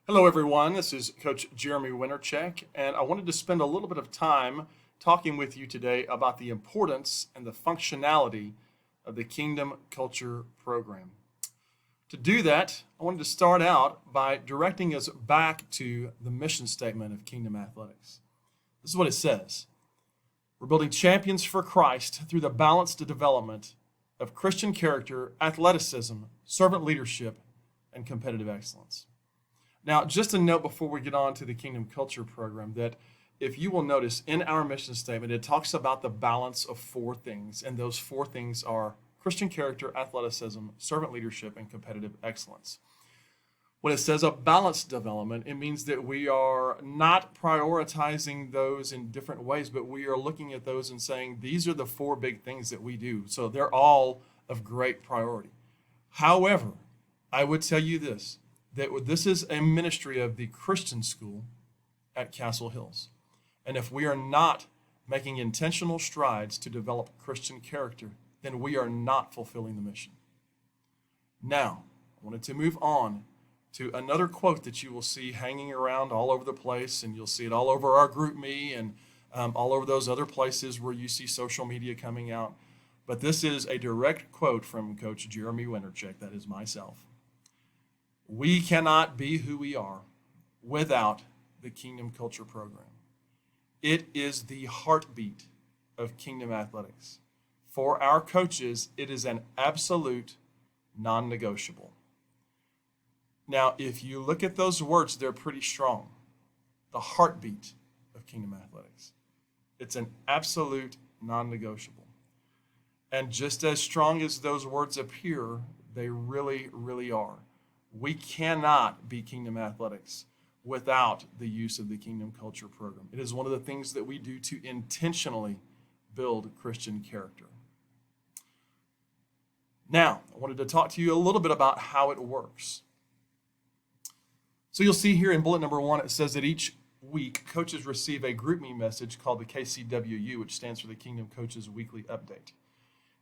Hello, everyone. This is Coach Jeremy Wintercheck, and I wanted to spend a little bit of time talking with you today about the importance and the functionality of the Kingdom Culture Program. To do that, I wanted to start out by directing us back to the mission statement of Kingdom Athletics. This is what it says. We're building champions for Christ through the balanced development of Christian character, athleticism, servant leadership, and competitive excellence. Now, just a note before we get on to the Kingdom Culture Program that if you will notice in our mission statement, it talks about the balance of four things, and those four things are Christian character, athleticism, servant leadership, and competitive excellence. When it says a balanced development, it means that we are not prioritizing those in different ways, but we are looking at those and saying, these are the four big things that we do. So they're all of great priority. However, I would tell you this, that this is a ministry of the Christian school at Castle Hills. And if we are not making intentional strides to develop Christian character, then we are not fulfilling the mission. Now, I wanted to move on to another quote that you will see hanging around all over the place, and you'll see it all over our group me and all over those other places where you see social media coming out. But this is a direct quote from Coach Jeremy Wintercheck, that is myself. We cannot be who we are without the Kingdom Culture Program. It is the heartbeat of Kingdom Athletics. For our coaches, it is an absolute non-negotiable. Now, if you look at those words, they're pretty strong. The heartbeat of Kingdom Athletics. It's an absolute non-negotiable. And just as strong as those words appear, they really, really are. We cannot be Kingdom Athletics without the use of the Kingdom Culture Program. It is one of the things that we do to intentionally build Christian character. Now, I wanted to talk to you a little bit about how it works. So you'll see here in bullet number 1, it says that each week, coaches receive a GroupMe message called the KCWU, which stands for the Kingdom Coaches Weekly Update.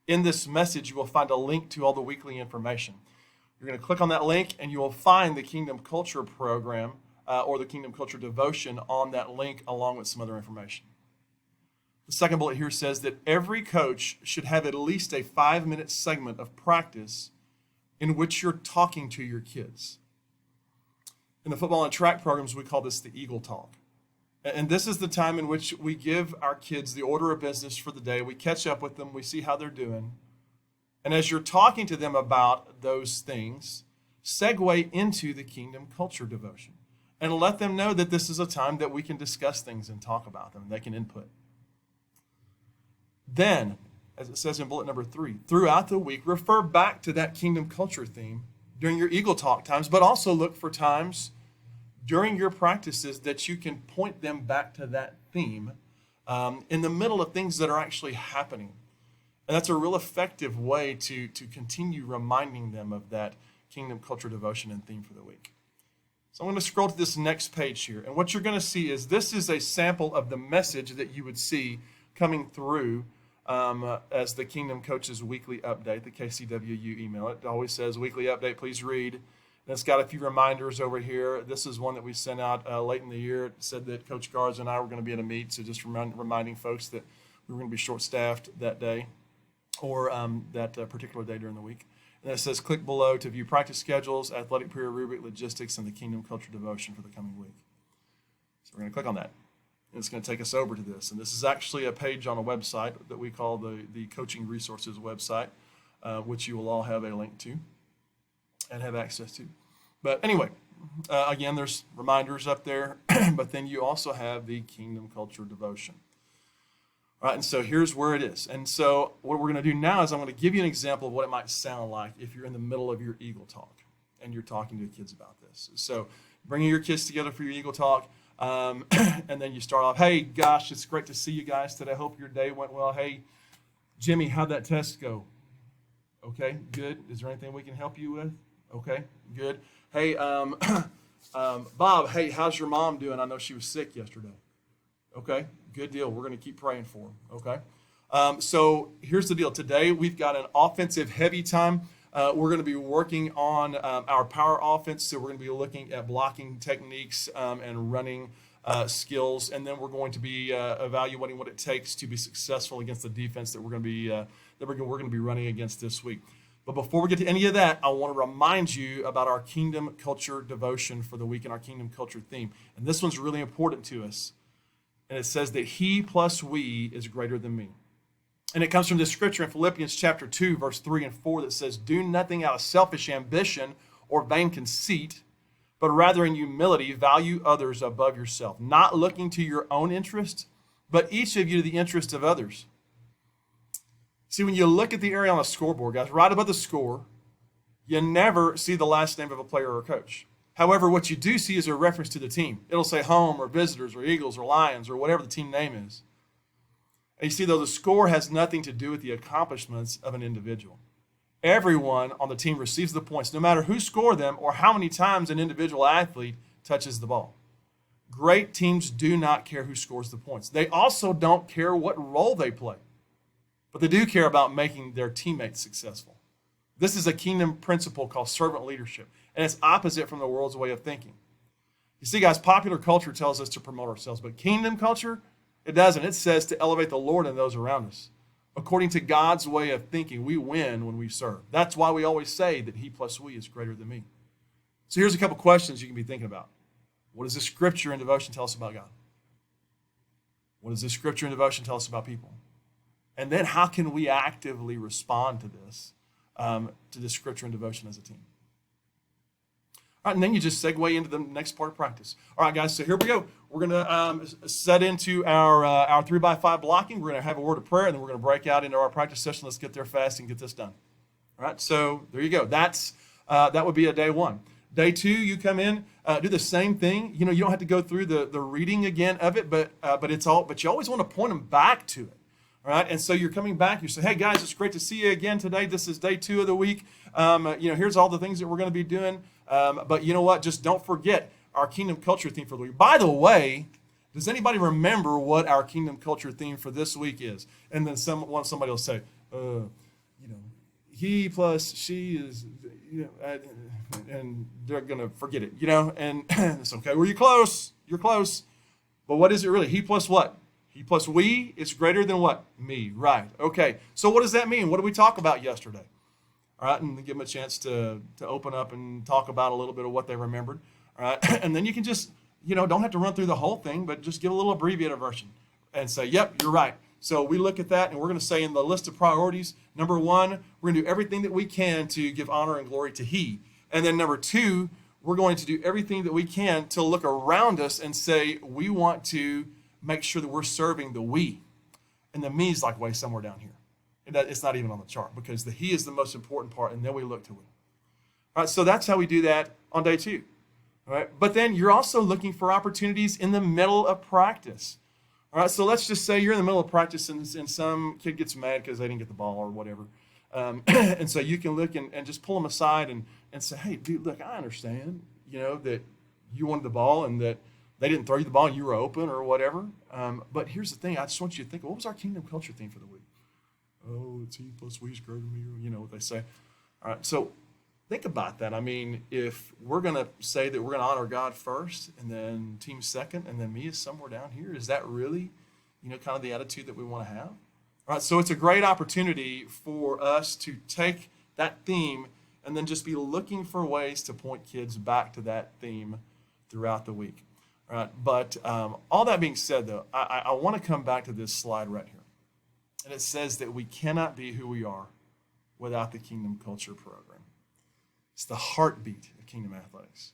In this message, you will find a link to all the weekly information. You're going to click on that link and you will find the Kingdom Culture Program or the Kingdom Culture Devotion on that link along with some other information. The second bullet here says that every coach should have at least a 5-minute segment of practice in which you're talking to your kids. In the football and track programs, we call this the Eagle Talk. And this is the time in which we give our kids the order of business for the day. We catch up with them. We see how they're doing. And as you're talking to them about those things, segue into the Kingdom Culture Devotion and let them know that this is a time that we can discuss things and talk about them. They can input. Then, as it says in bullet number 3, throughout the week, refer back to that Kingdom Culture theme during your Eagle Talk times, but also look for times during your practices that you can point them back to that theme in the middle of things that are actually happening. And that's a real effective way to continue reminding them of that Kingdom Culture Devotion and theme for the week. So I'm going to scroll to this next page here. And what you're going to see is this is a sample of the message that you would see coming through as the Kingdom Coaches Weekly Update, the KCWU email. It always says, weekly update, please read. And it's got a few reminders over here. This is one that we sent out late in the year. It said that Coach Garza and I were going to be at a meet, so just reminding folks that we were going to be short-staffed that day. Or that particular day during the week. And it says, click below to view practice schedules, athletic period rubric, logistics, and the Kingdom Culture Devotion for the coming week. So we're going to click on that. And it's going to take us over to this. And this is actually a page on a website that we call the Coaching Resources website, which you will all have a link to and have access to. But anyway, again, there's reminders up there, but then you also have the Kingdom Culture Devotion. All right, and so here's where it is. And so what we're going to do now is I'm going to give you an example of what it might sound like if you're in the middle of your Eagle Talk and you're talking to kids about this. So bringing your kids together for your Eagle Talk, and then you start off, hey, gosh, it's great to see you guys today. I hope your day went well. Hey, Jimmy, how'd that test go? Okay, good. Is there anything we can help you with? Okay, good. Hey, Bob, hey, how's your mom doing? I know she was sick yesterday. Okay, good deal. We're going to keep praying for them. Okay. So here's the deal. Today we've got an offensive heavy time. We're going to be working on our power offense. So we're going to be looking at blocking techniques and running skills. And then we're going to be evaluating what it takes to be successful against the defense that we're going to be running against this week. But before we get to any of that, I want to remind you about our Kingdom Culture devotion for the week and our Kingdom Culture theme. And this one's really important to us. And it says that he plus we is greater than me. And it comes from this scripture in Philippians chapter 2, verse 3 and 4 that says, do nothing out of selfish ambition or vain conceit, but rather in humility value others above yourself, not looking to your own interest, but each of you to the interest of others. See, when you look at the area on the scoreboard, guys, right above the score, you never see the last name of a player or coach. However, what you do see is a reference to the team. It'll say home or visitors or Eagles or Lions or whatever the team name is. And you see, though, the score has nothing to do with the accomplishments of an individual. Everyone on the team receives the points, no matter who scored them or how many times an individual athlete touches the ball. Great teams do not care who scores the points. They also don't care what role they play. But they do care about making their teammates successful. This is a kingdom principle called servant leadership, and it's opposite from the world's way of thinking. You see, guys, popular culture tells us to promote ourselves, but kingdom culture, it doesn't. It says to elevate the Lord and those around us. According to God's way of thinking, we win when we serve. That's why we always say that he plus we is greater than me. So here's a couple questions you can be thinking about. What does this scripture and devotion tell us about God? What does this scripture and devotion tell us about people? And then how can we actively respond to this scripture and devotion as a team? All right, and then you just segue into the next part of practice. All right, guys, so here we go. We're going to set into our 3x5 blocking. We're going to have a word of prayer, and then we're going to break out into our practice session. Let's get there fast and get this done. All right, so there you go. That would be a day one. Day two, you come in, do the same thing. You know, you don't have to go through the reading again of it, but you always want to point them back to it. All right, and so you're coming back. You say, hey, guys, it's great to see you again today. This is day 2 of the week. Here's all the things that we're going to be doing. But you know what? Just don't forget our Kingdom Culture theme for the week. By the way, does anybody remember what our Kingdom Culture theme for this week is? And then somebody will say, he plus she is, and they're going to forget it, and it's okay. Well, you're close. You're close. But what is it really? He plus what? He plus we is greater than what? Me, right. Okay, so what does that mean? What did we talk about yesterday? All right, and give them a chance to open up and talk about a little bit of what they remembered. All right, and then you can just, don't have to run through the whole thing, but just give a little abbreviated version and say, yep, you're right. So we look at that, and we're going to say in the list of priorities, number 1, we're going to do everything that we can to give honor and glory to he. And then number 2, we're going to do everything that we can to look around us and say we want to make sure that we're serving the we. And the me is like way somewhere down here. It's not even on the chart because the he is the most important part, and then we look to it. All right, so that's how we do that on day 2. All right, but then you're also looking for opportunities in the middle of practice. All right, so let's just say you're in the middle of practice and some kid gets mad because they didn't get the ball or whatever. And so you can look and just pull them aside and say, hey, dude, look, I understand, that you wanted the ball and that they didn't throw you the ball and you were open or whatever. But here's the thing. I just want you to think, what was our Kingdom Culture theme for the week? Oh, it's he plus we is greater than me. You know what they say. All right, so think about that. I mean, if we're going to say that we're going to honor God first and then team second and then me is somewhere down here, is that really, kind of the attitude that we want to have? All right, so it's a great opportunity for us to take that theme and then just be looking for ways to point kids back to that theme throughout the week. All right, but all that being said, though, I want to come back to this slide right here. And it says that we cannot be who we are without the Kingdom Culture Program. It's the heartbeat of Kingdom Athletics.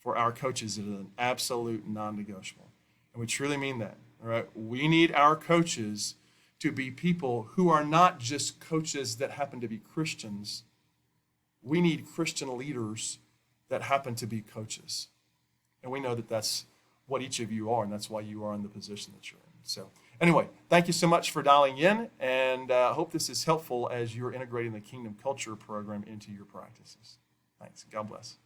For our coaches, it is an absolute non-negotiable. And we truly mean that. All right, we need our coaches to be people who are not just coaches that happen to be Christians. We need Christian leaders that happen to be coaches. And we know that that's what each of you are, and that's why you are in the position that you're in. So anyway, thank you so much for dialing in, and I hope this is helpful as you're integrating the Kingdom Culture Program into your practices. Thanks. God bless.